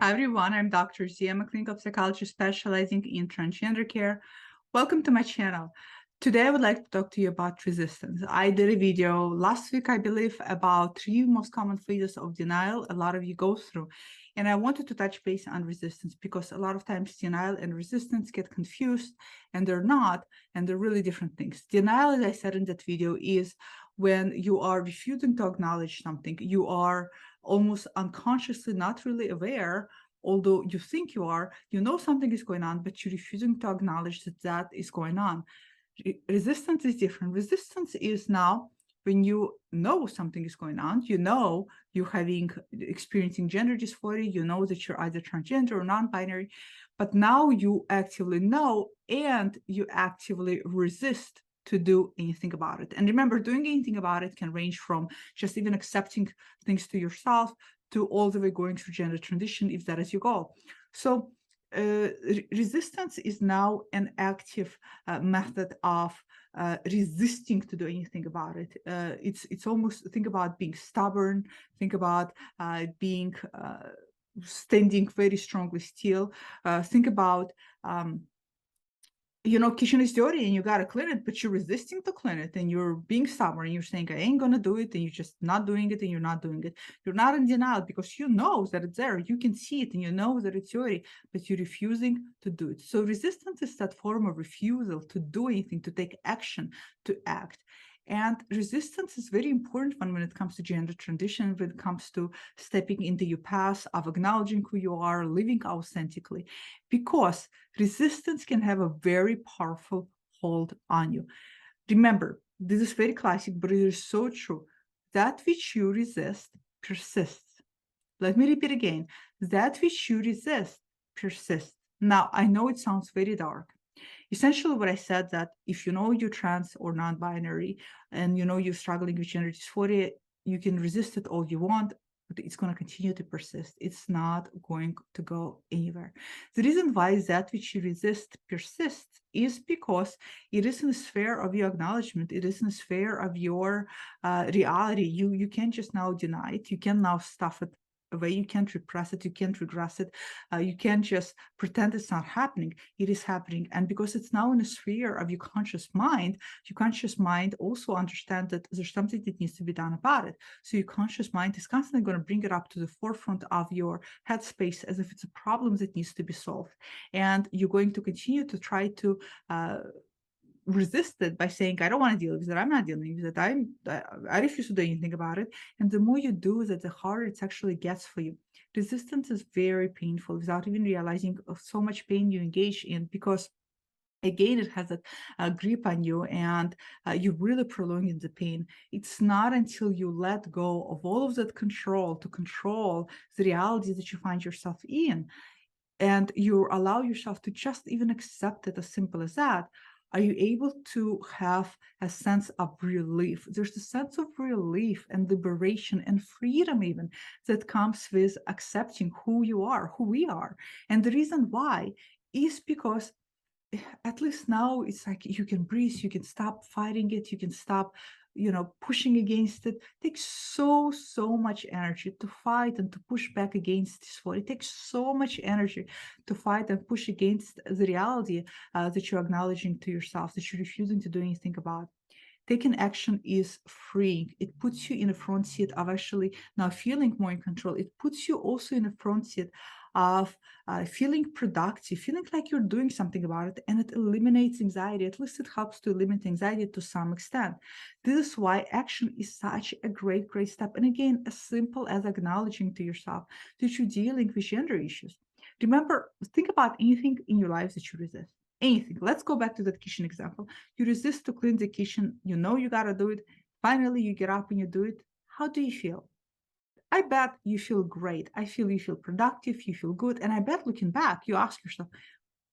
Hi everyone, I'm Dr. Z. I'm a clinical psychologist specializing in transgender care. Welcome to my channel. Today I would like to talk to you about resistance. I did a video last week, I believe, about 3 most common phases of denial a lot of you go through. And I wanted to touch base on resistance because a lot of times denial and resistance get confused, and they're not, and they're really different things. Denial, as I said in that video, is when you are refusing to acknowledge something. You are almost unconsciously not really aware, although you think you are, you know something is going on, but you're refusing to acknowledge that that is going on. Resistance is different. Resistance is now when you know something is going on, you know you're experiencing gender dysphoria, you know that you're either transgender or non-binary, but now you actively know and you actively resist to do anything about it. And remember, doing anything about it can range from just even accepting things to yourself to all the way going through gender transition if that is your goal. So resistance is now an active method of resisting to do anything about it. It's almost, think about being stubborn, think about being standing very strongly still, think about kitchen is dirty and you got to clean it, but you're resisting to clean it and you're being stubborn and you're saying, I ain't going to do it. And you're just not doing it and you're not doing it. You're not in denial because you know that it's there. You can see it and you know that it's dirty, but you're refusing to do it. So resistance is that form of refusal to do anything, to take action, to act. And resistance is very important when it comes to gender transition, when it comes to stepping into your path of acknowledging who you are, living authentically, because resistance can have a very powerful hold on you. Remember, this is very classic, but it is so true. That which you resist persists. Let me repeat again. That which you resist persists. Now, I know it sounds very dark. Essentially, what I said, that if you know you're trans or non-binary and you know you're struggling with gender dysphoria, you can resist it all you want, but it's going to continue to persist. It's not going to go anywhere. The reason why that which you resist persists is because it is in the sphere of your acknowledgement. It is in the sphere of your reality. You can't just now deny it. You can now stuff it away. You can't repress it. You can't regress it. You can't just pretend it's not happening. It is happening. And because it's now in a sphere of your conscious mind also understands that there's something that needs to be done about it. So your conscious mind is constantly going to bring it up to the forefront of your headspace as if it's a problem that needs to be solved. And you're going to continue to try to resist it by saying, I don't want to deal with it. I'm not dealing with it. I refuse to do anything about it. And the more you do that, the harder it actually gets for you. Resistance is very painful without even realizing of so much pain you engage in, because again, it has a grip on you and you're really prolonging the pain. It's not until you let go of all of that control to control the reality that you find yourself in, and you allow yourself to just even accept it, as simple as that, are you able to have a sense of relief. There's a sense of relief and liberation and freedom even that comes with accepting who you are, who we are. And the reason why is because at least now it's like you can breathe, you can stop fighting it, you can stop pushing against it. It takes so much energy to fight and to push back against this war. It takes so much energy to fight and push against the reality that you're acknowledging to yourself, that you're refusing to do anything about. Taking action is freeing. It puts you in a front seat of actually now feeling more in control. It puts you also in a front seat of feeling productive, feeling like you're doing something about it, and it eliminates anxiety. At least it helps to eliminate anxiety to some extent. This is why action is such a great step. And again, as simple as acknowledging to yourself that you're dealing with gender issues. Remember, think about anything in your life that you resist. Anything. Let's go back to that kitchen example. You resist to clean the kitchen. You know you got to do it. Finally, you get up and you do it. How do you feel? I bet you feel great. You feel productive. You feel good. And I bet looking back, you ask yourself,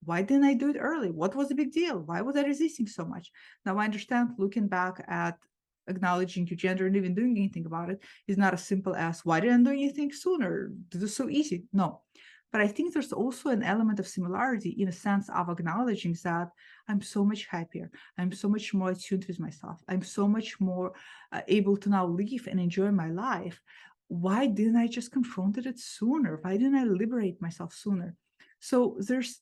why didn't I do it early? What was the big deal? Why was I resisting so much? Now, I understand looking back at acknowledging your gender and even doing anything about it is not as simple as, why didn't I do anything sooner? This is so easy. No. But I think there's also an element of similarity in a sense of acknowledging that I'm so much happier. I'm so much more attuned with myself. I'm so much more able to now live and enjoy my life why didn't I just confront it sooner? Why didn't I liberate myself sooner? So there's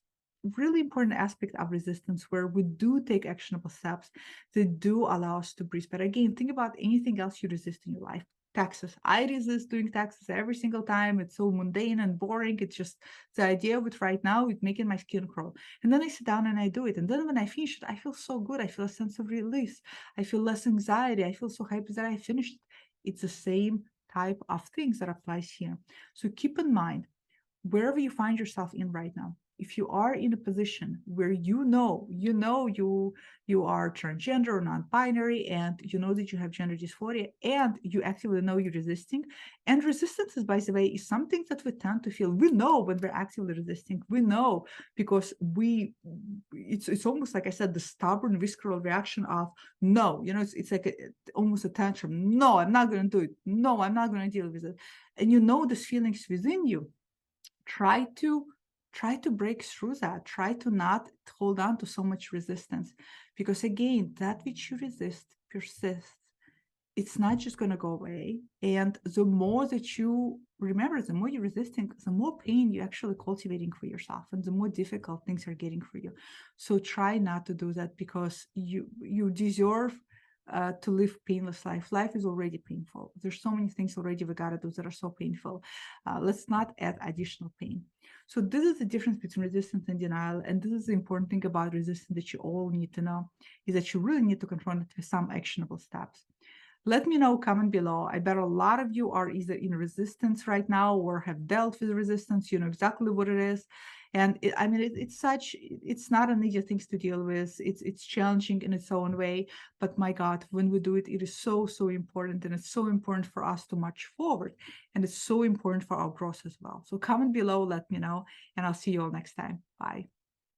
really important aspect of resistance where we do take actionable steps that do allow us to breathe. But again, think about anything else you resist in your life. Taxes. I resist doing taxes every single time. It's so mundane and boring. It's just the idea of it right now, it's making my skin crawl. And then I sit down and I do it. And then when I finish it, I feel so good. I feel a sense of release. I feel less anxiety. I feel so happy that I finished it. It's the same type of things that applies here. So keep in mind, wherever you find yourself in right now, if you are in a position where you are transgender or non-binary, and you know that you have gender dysphoria, and you actively know you're resisting, and resistance is, by the way, is something that we tend to feel. We know when we're actively resisting. We know because it's almost like I said, the stubborn visceral reaction of no, it's like almost a tantrum. No, I'm not going to do it. No, I'm not going to deal with it. And you know these feelings within you. Try to break through that. Try to not hold on to so much resistance, because again, that which you resist persists. It's not just going to go away. And the more that you remember, the more you're resisting, the more pain you're actually cultivating for yourself, and the more difficult things are getting for you. So try not to do that, because you deserve to live painless life. Life is already painful. There's so many things already we gotta do that are so painful. Let's not add additional pain. So this is the difference between resistance and denial. And this is the important thing about resistance that you all need to know, is that you really need to confront it with some actionable steps. Let me know, comment below. I bet a lot of you are either in resistance right now or have dealt with resistance. You know exactly what it is. And it's not an easy thing to deal with. It's challenging in its own way. But my God, when we do it, it is so, so important. And it's so important for us to march forward. And it's so important for our growth as well. So comment below, let me know, and I'll see you all next time. Bye.